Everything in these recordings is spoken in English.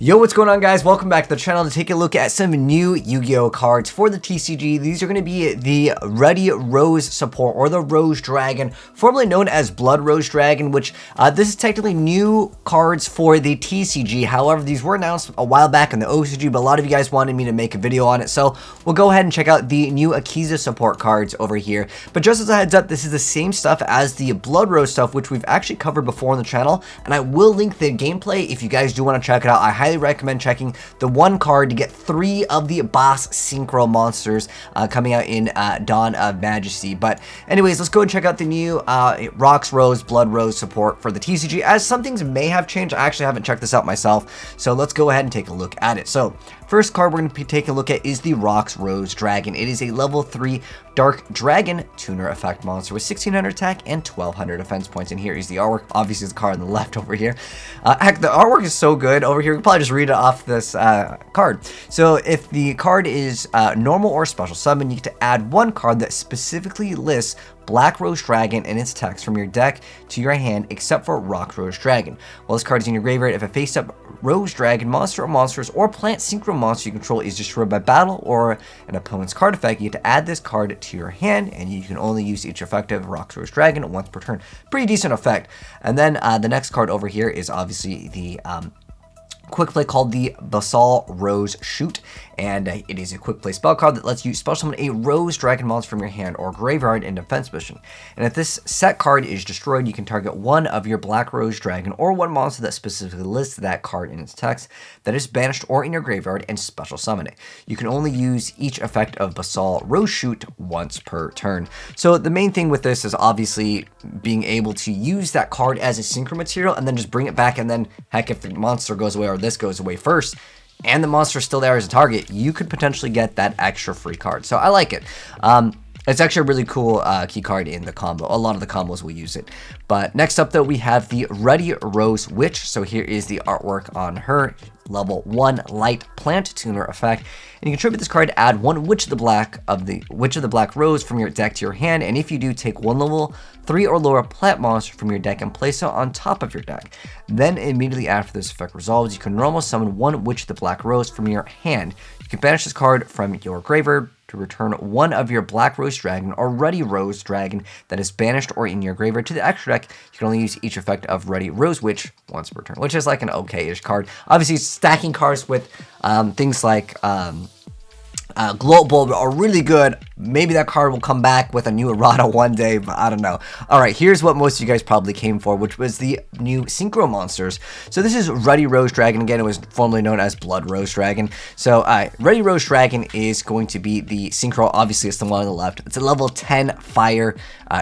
Yo, what's going on, guys? Welcome back to the channel to take a look at some new Yu-Gi-Oh cards for the TCG. These are going to be the Ruddy Rose support, or the Rose Dragon, formerly known as Blood Rose Dragon, which this is technically new cards for the TCG. However, these were announced a while back in the OCG, but a lot of you guys wanted me to make a video on it, so we'll go ahead and check out the new Akiza support cards over here. But just as a heads up, this is the same stuff as the Blood Rose stuff, which we've actually covered before on the channel, and I will link the gameplay if you guys do want to check it out. I highly recommend checking the one card to get 3 of the boss Synchro monsters coming out in Dawn of Majesty. But anyways, let's go and check out the new Rox Rose Blood Rose support for the TCG, as some things may have changed. I actually haven't checked this out myself, so let's go ahead and take a look at it. So first card we're going to be taking a look at is the Rox Rose Dragon. It is a level 3 Dark Dragon tuner effect monster with 1600 attack and 1200 defense points. And here is the artwork. Obviously, the card on the left over here. Heck, the artwork is so good over here. We can probably just read it off this card. So if the card is normal or special summon, you get to add one card that specifically lists Black Rose Dragon and its text from your deck to your hand, except for Rox Rose Dragon. While this card is in your graveyard, if a face-up Rose Dragon monster or monsters or plant synchro monster you control is destroyed by battle or an opponent's card effect, you get to add this card to your hand, and you can only use each effective Rox Rose Dragon once per turn. Pretty decent effect. And then the next card over here is obviously the quick play called the Basal Rose Shoot, and it is a quick play spell card that lets you special summon a Rose Dragon monster from your hand or graveyard in defense position. And if this set card is destroyed, you can target one of your Black Rose Dragon or one monster that specifically lists that card in its text that is banished or in your graveyard and special summon it. You can only use each effect of Basal Rose Shoot once per turn. So the main thing with this is obviously being able to use that card as a synchro material and then just bring it back, and then heck, if the monster goes away or this goes away first and the monster's still there as a target, you could potentially get that extra free card. So I like it. It's actually a really cool key card in the combo. A lot of the combos will use it. But next up, though, we have the Ruddy Rose Witch. So here is the artwork on her. Level 1 light plant tuner effect, and you contribute this card to add one Witch of the Black Rose from your deck to your hand, and if you do, take one level 3 or lower plant monster from your deck and place it on top of your deck. Then immediately after this effect resolves, you can normal summon one Witch of the Black Rose from your hand. You can banish this card from your graveyard to return one of your Black Rose Dragon or Ruddy Rose Dragon that is banished or in your graveyard to the extra deck. You can only use each effect of Ruddy Rose Witch once per turn, which is like an okay-ish card. Obviously, stacking cards with things like Global are really good. Maybe that card will come back with a new errata one day, but I don't know. Alright, here's what most of you guys probably came for, which was the new Synchro monsters. So this is Ruddy Rose Dragon. Again, it was formerly known as Blood Rose Dragon. So Ruddy Rose Dragon is going to be the Synchro. Obviously, it's the one on the left. It's a level 10 fire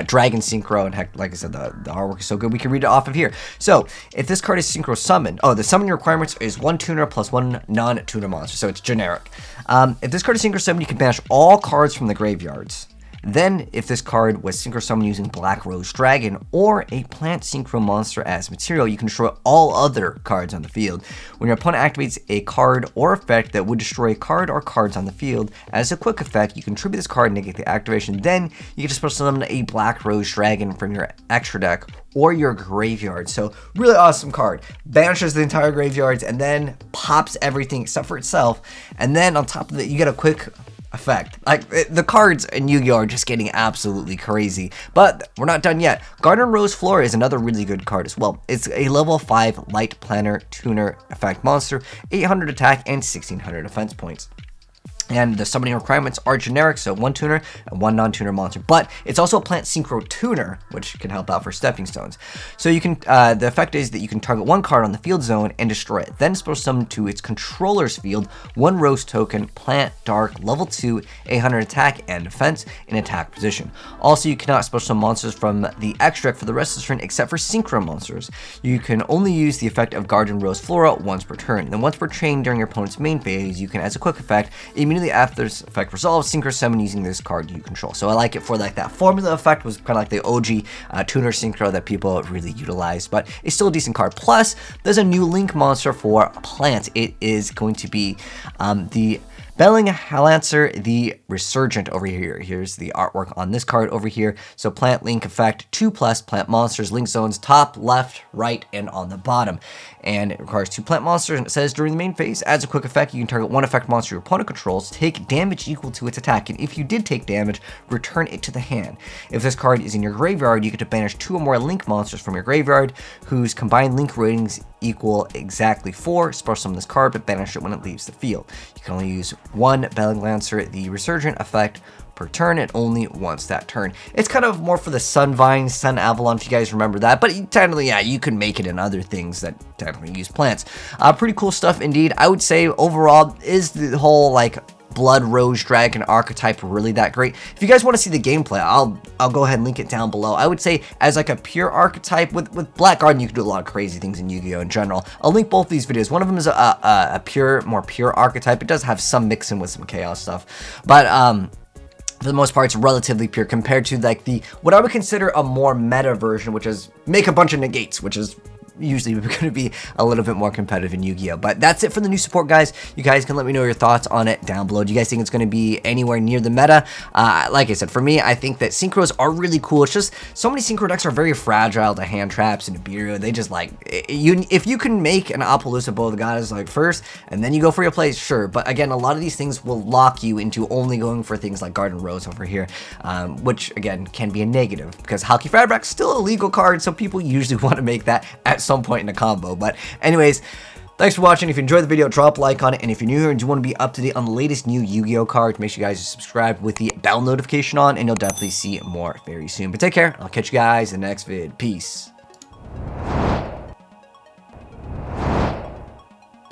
Dragon Synchro, and heck, like I said, the artwork is so good. We can read it off of here. So if this card is Synchro summoned, the summoning requirements is 1 tuner plus 1 non-tuner monster, so it's generic. If this card is Synchro summoned, you can banish all cards from the graveyards. Then, if this card was Synchro summoned using Black Rose Dragon or a plant Synchro monster as material, you can destroy all other cards on the field. When your opponent activates a card or effect that would destroy a card or cards on the field, as a quick effect, you contribute this card and negate the activation. Then, you can just special summon a Black Rose Dragon from your extra deck or your graveyard. So, really awesome card. Banishes the entire graveyards and then pops everything except for itself. And then, on top of it, you get a quick effect. Like, the cards in Yu-Gi-Oh are just getting absolutely crazy. But we're not done yet. Garden Rose Flora is another really good card as well. It's a level 5 light planner tuner effect monster, 800 attack and 1600 defense points. And the summoning requirements are generic, so 1 tuner and 1 non-tuner monster. But it's also a plant synchro tuner, which can help out for stepping stones. So you can, the effect is that you can target 1 card on the field zone and destroy it. Then special summon to its controller's field 1 rose token, plant, dark, level 2, 800 attack and defense in attack position. Also, you cannot special summon monsters from the extra deck for the rest of the turn except for synchro monsters. You can only use the effect of Garden Rose Flora once per turn. Then once per chain during your opponent's main phase, you can, as a quick effect, immediately after this effect resolves, Synchro summon using this card you control. So I like it for like that formula effect. Was kind of like the OG tuner Synchro that people really utilized, but it's still a decent card. Plus, there's a new link monster for plants. It is going to be the Bellingham Lancer, the Resurgent over here. Here's the artwork on this card over here. So plant link effect, 2+, plant monsters, link zones, top, left, right, and on the bottom. And it requires 2 plant monsters, and it says during the main phase, adds a quick effect, you can target 1 effect monster your opponent controls, take damage equal to its attack, and if you did take damage, return it to the hand. If this card is in your graveyard, you get to banish 2 or more link monsters from your graveyard, whose combined link ratings equal exactly 4. Special summon this card, but banish it when it leaves the field. You can only use 1 Bellingham Lancer, the Resurgent effect, per turn, and only once that turn. It's kind of more for the Sunvine, Sun Avalon, if you guys remember that, but technically, yeah, you can make it in other things that technically use plants. Pretty cool stuff indeed. I would say overall, is the whole like Blood Rose Dragon archetype really that great? If you guys want to see the gameplay, I'll go ahead and link it down below. I would say as like a pure archetype with Black Garden, you can do a lot of crazy things in Yu-Gi-Oh in general. I'll link both these videos. One of them is a more pure archetype. It does have some mixing with some chaos stuff, but for the most part, it's relatively pure compared to like what I would consider a more meta version, which is make a bunch of negates, which is usually going to be a little bit more competitive in Yu-Gi-Oh. But that's it for the new support, guys. You guys can let me know your thoughts on it down below. Do you guys think it's going to be anywhere near the meta? Like I said, for me, I think that synchros are really cool. It's just so many synchro decks are very fragile to hand traps and Nibiru. They just like if you can make an Appaloosa Bow of the Goddess like first and then you go for your plays, sure. But again, a lot of these things will lock you into only going for things like Garden Rose over here, which again can be a negative because Halki Fabric's still a legal card, so people usually want to make that at some point in a combo. But anyways, thanks for watching. If you enjoyed the video, drop a like on it, and if you're new here and you want to be up to date on the latest new Yu-Gi-Oh cards, make sure you guys subscribe with the bell notification on, and you'll definitely see more very soon. But take care. I'll catch you guys in the next vid. Peace.